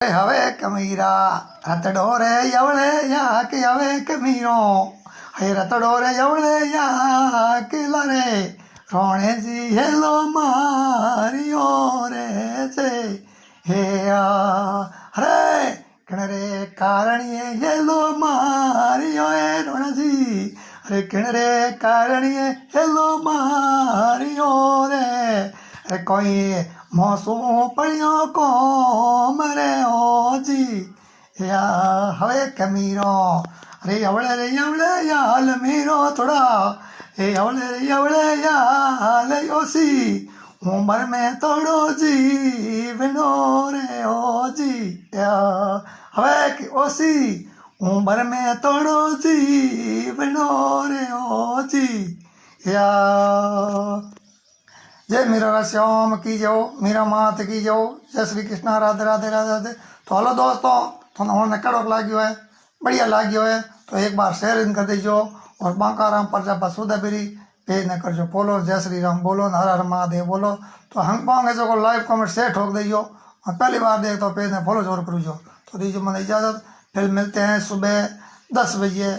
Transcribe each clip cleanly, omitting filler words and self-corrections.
હવે કમીરા રતડો રે યવળે યા કે હવે કમીરો હે રતડો રે યવળે યા કે લરે રોણેજી હેલો મારિયો રે છે હે હરે કિણરે કારણીએ હેલો મારિયો એ રોણજી અરે કિણરે કારણીએ હેલો મારિયો રે અરે કોઈ મોસું પડ્યો કોમ રે ઓજી યા હવે કમીરો અરે યવળે યાલ મીરો થોડા એ યવળે યાલ ઓસી ઉંમર મેં થોડો જીવનો રે ઓજી હવે ઓસી ઉંમર મેં થોડો જીવનો રે ઓજી યા जय मीरा श्याम की जो मीरा मात की जो जय श्री कृष्णा राधे राधे राधे राधे। तो हेलो दोस्तों, तो हमने कड़क लागो है, बढ़िया लागो है, तो एक बार शेयर इन कर दीजो और बांकाराम प्रजापा सुधाबेरी पेज ने करजो बोलो जय श्री राम बोलो हर हर महादेव बोलो। तो हम पाओगे जो लाइव कमेंट शेयर ठोक दीजो और पहली बार देख तो पेज ने फॉलो जरूर करूँ। तो दीजिए मैंने इजाज़त, फिर मिलते हैं सुबह 10 बजे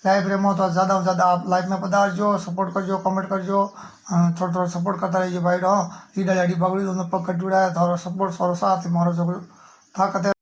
लाइव रेमो। तो ज़्यादा से ज़्यादा आप लाइव में पधारजो, सपोर्ट करजो, कमेंट करजो, थोड़ा थोड़ा सपोर्ट करता रहिए भाई। हाँ ईडा लाडी पकड़ी दोनों पकड़ जुड़ा है, थारो सपोर्ट सारो साथ मारो जो ताकत है।